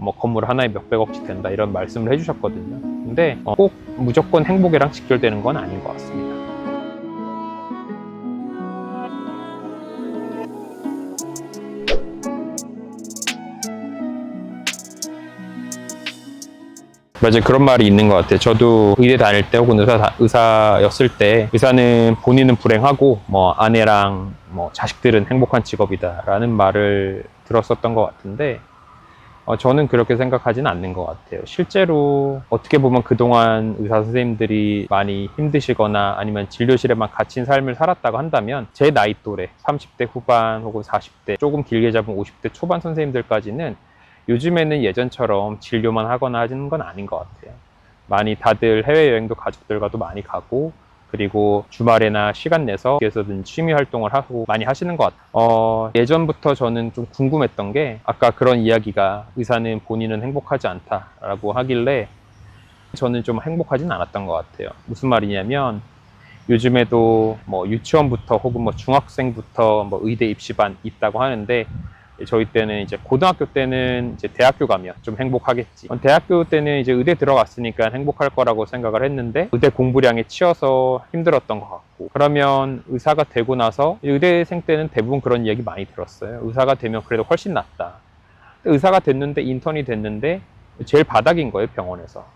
뭐 건물 하나에 몇백억씩 된다 이런 말씀을 해주셨거든요. 근데 꼭 무조건 행복이랑 직결되는 건 아닌 것 같습니다. 맞아요. 그런 말이 있는 것 같아요. 저도 의대 다닐 때 혹은 의사였을 때 의사는 본인은 불행하고 뭐 아내랑 뭐 자식들은 행복한 직업이다라는 말을 들었었던 것 같은데 저는 그렇게 생각하지는 않는 것 같아요. 실제로 어떻게 보면 그동안 의사 선생님들이 많이 힘드시거나 아니면 진료실에만 갇힌 삶을 살았다고 한다면 제 나이 또래 30대 후반 혹은 40대 조금 길게 잡은 50대 초반 선생님들까지는 요즘에는 예전처럼 진료만 하거나 하는 건 아닌 것 같아요. 많이 다들 해외여행도 가족들과도 많이 가고 그리고 주말에나 시간 내서 어디에서든 취미 활동을 하고 많이 하시는 것 같아요. 예전부터 저는 좀 궁금했던 게 아까 그런 이야기가 의사는 본인은 행복하지 않다라고 하길래 저는 좀 행복하진 않았던 것 같아요. 무슨 말이냐면 요즘에도 뭐 유치원부터 혹은 뭐 중학생부터 뭐 의대 입시반 있다고 하는데 저희 때는 이제 고등학교 때는 이제 대학교 가면 좀 행복하겠지. 대학교 때는 이제 의대 들어갔으니까 행복할 거라고 생각을 했는데 의대 공부량에 치여서 힘들었던 것 같고 그러면 의사가 되고 나서 의대생 때는 대부분 그런 이야기 많이 들었어요. 의사가 되면 그래도 훨씬 낫다. 의사가 됐는데 인턴이 됐는데 제일 바닥인 거예요, 병원에서.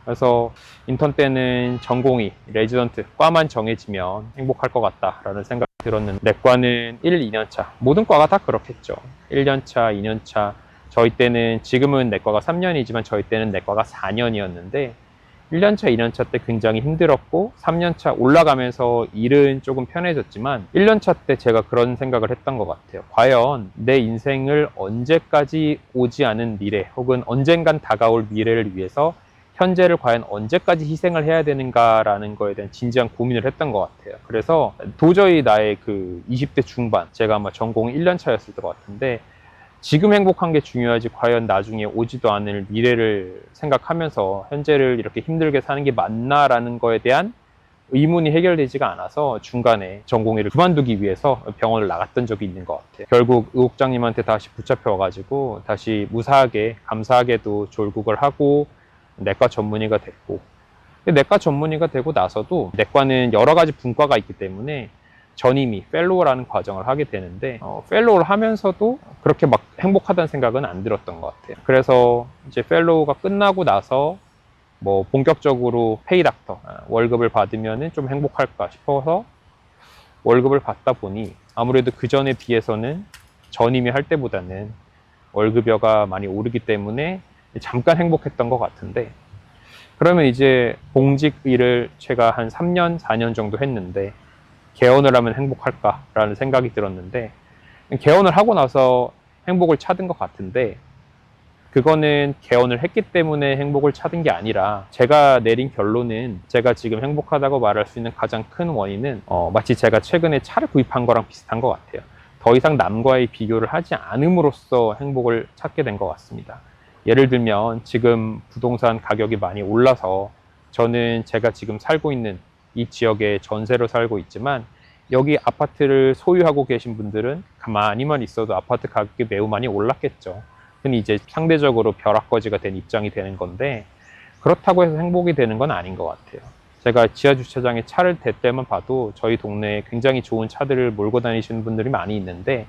그래서 인턴 때는 전공의, 레지던트, 과만 정해지면 행복할 것 같다라는 생각이 들었는데 내과는 1, 2년차, 모든 과가 다 그렇겠죠. 1년차, 2년차, 저희 때는 지금은 내과가 3년이지만 저희 때는 내과가 4년이었는데 1년차, 2년차 때 굉장히 힘들었고 3년차 올라가면서 일은 조금 편해졌지만 1년차 때 제가 그런 생각을 했던 것 같아요. 과연 내 인생을 언제까지 오지 않은 미래 혹은 언젠간 다가올 미래를 위해서 현재를 과연 언제까지 희생을 해야 되는가라는 거에 대한 진지한 고민을 했던 것 같아요. 그래서 도저히 나의 그 20대 중반, 제가 아마 전공 1년 차였을 것 같은데 지금 행복한 게 중요하지 과연 나중에 오지도 않을 미래를 생각하면서 현재를 이렇게 힘들게 사는 게 맞나라는 거에 대한 의문이 해결되지가 않아서 중간에 전공의를 그만두기 위해서 병원을 나갔던 적이 있는 것 같아요. 결국 의혹장님한테 다시 붙잡혀가지고 다시 무사하게 감사하게도 졸국을 하고 내과 전문의가 됐고 내과 전문의가 되고 나서도 내과는 여러 가지 분과가 있기 때문에 전임의, 펠로우라는 과정을 하게 되는데 펠로우를 하면서도 그렇게 막 행복하다는 생각은 안 들었던 것 같아요. 그래서 이제 펠로우가 끝나고 나서 뭐 본격적으로 페이닥터, 월급을 받으면 좀 행복할까 싶어서 월급을 받다 보니 아무래도 그 전에 비해서는 전임의 할 때보다는 월급여가 많이 오르기 때문에 잠깐 행복했던 것 같은데 그러면 이제 공직 일을 제가 한 3년, 4년 정도 했는데 개원을 하면 행복할까라는 생각이 들었는데 개원을 하고 나서 행복을 찾은 것 같은데 그거는 개원을 했기 때문에 행복을 찾은 게 아니라 제가 내린 결론은 제가 지금 행복하다고 말할 수 있는 가장 큰 원인은 마치 제가 최근에 차를 구입한 거랑 비슷한 것 같아요. 더 이상 남과의 비교를 하지 않음으로써 행복을 찾게 된 것 같습니다. 예를 들면 지금 부동산 가격이 많이 올라서 저는 제가 지금 살고 있는 이 지역에 전세로 살고 있지만 여기 아파트를 소유하고 계신 분들은 가만히만 있어도 아파트 가격이 매우 많이 올랐겠죠. 흔히 이제 상대적으로 벼락거지가 된 입장이 되는 건데 그렇다고 해서 행복이 되는 건 아닌 것 같아요. 제가 지하 주차장에 차를 댈 때만 봐도 저희 동네에 굉장히 좋은 차들을 몰고 다니시는 분들이 많이 있는데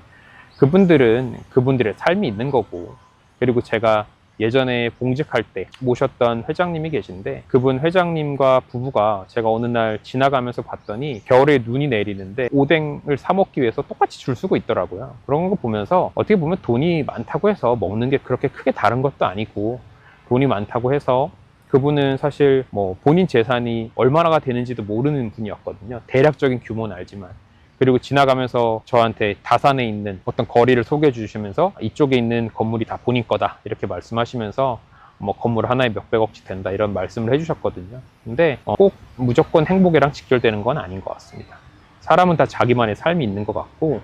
그분들은 그분들의 삶이 있는 거고 그리고 제가 예전에 봉직할 때 모셨던 회장님이 계신데 그분 회장님과 부부가 제가 어느 날 지나가면서 봤더니 겨울에 눈이 내리는데 오뎅을 사 먹기 위해서 똑같이 줄 서고 있더라고요. 그런 거 보면서 어떻게 보면 돈이 많다고 해서 먹는 게 그렇게 크게 다른 것도 아니고 돈이 많다고 해서 그분은 사실 뭐 본인 재산이 얼마나가 되는지도 모르는 분이었거든요. 대략적인 규모는 알지만. 그리고 지나가면서 저한테 다산에 있는 어떤 거리를 소개해 주시면서 이쪽에 있는 건물이 다 본인 거다 이렇게 말씀하시면서 뭐 건물 하나에 몇백억씩 된다 이런 말씀을 해주셨거든요. 근데 꼭 무조건 행복이랑 직결되는 건 아닌 것 같습니다. 사람은 다 자기만의 삶이 있는 것 같고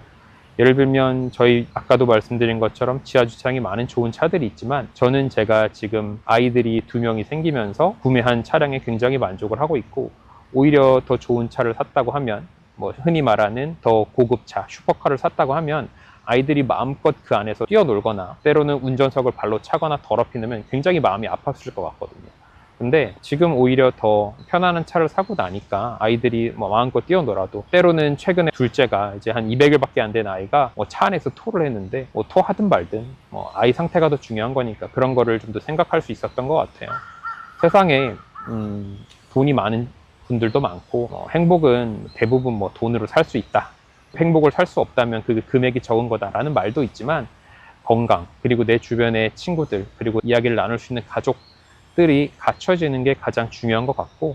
예를 들면 저희 아까도 말씀드린 것처럼 지하 주차장이 많은 좋은 차들이 있지만 저는 제가 지금 아이들이 2명이 생기면서 구매한 차량에 굉장히 만족을 하고 있고 오히려 더 좋은 차를 샀다고 하면 뭐 흔히 말하는 더 고급차, 슈퍼카를 샀다고 하면 아이들이 마음껏 그 안에서 뛰어놀거나 때로는 운전석을 발로 차거나 더럽히면 굉장히 마음이 아팠을 것 같거든요. 근데 지금 오히려 더 편안한 차를 사고 나니까 아이들이 뭐 마음껏 뛰어놀아도, 때로는 최근에 둘째가 이제 한 200일밖에 안 된 아이가 뭐 차 안에서 토를 했는데 뭐 토하든 말든 뭐 아이 상태가 더 중요한 거니까 그런 거를 좀 더 생각할 수 있었던 것 같아요. 세상에 돈이 많은 분들도 많고 행복은 대부분 뭐 돈으로 살 수 있다, 행복을 살 수 없다면 그 금액이 적은 거다라는 말도 있지만, 건강, 그리고 내 주변의 친구들, 그리고 이야기를 나눌 수 있는 가족들이 갖춰지는 게 가장 중요한 것 같고,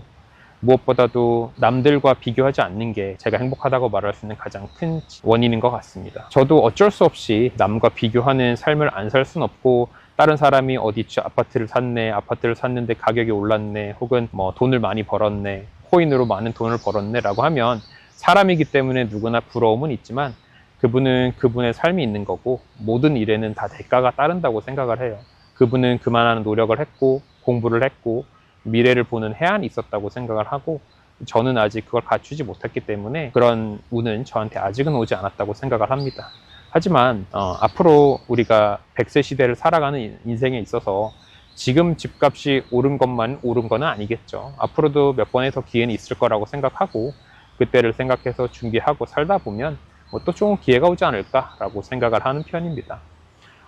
무엇보다도 남들과 비교하지 않는 게 제가 행복하다고 말할 수 있는 가장 큰 원인인 것 같습니다. 저도 어쩔 수 없이 남과 비교하는 삶을 안 살 순 없고, 다른 사람이 어디 아파트를 샀네, 아파트를 샀는데 가격이 올랐네, 혹은 뭐 돈을 많이 벌었네, 코인으로 많은 돈을 벌었네 라고 하면 사람이기 때문에 누구나 부러움은 있지만, 그분은 그분의 삶이 있는 거고 모든 일에는 다 대가가 따른다고 생각을 해요. 그분은 그만한 노력을 했고 공부를 했고 미래를 보는 해안이 있었다고 생각을 하고, 저는 아직 그걸 갖추지 못했기 때문에 그런 운은 저한테 아직은 오지 않았다고 생각을 합니다. 하지만 앞으로 우리가 100세 시대를 살아가는 인생에 있어서 지금 집값이 오른 것만 오른 건 아니겠죠. 앞으로도 몇 번의 더 기회는 있을 거라고 생각하고, 그때를 생각해서 준비하고 살다 보면 뭐 또 좋은 기회가 오지 않을까라고 생각을 하는 편입니다.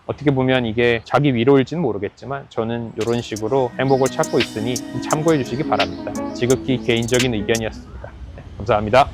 어떻게 보면 이게 자기 위로일지는 모르겠지만 저는 이런 식으로 행복을 찾고 있으니 참고해 주시기 바랍니다. 지극히 개인적인 의견이었습니다. 네, 감사합니다.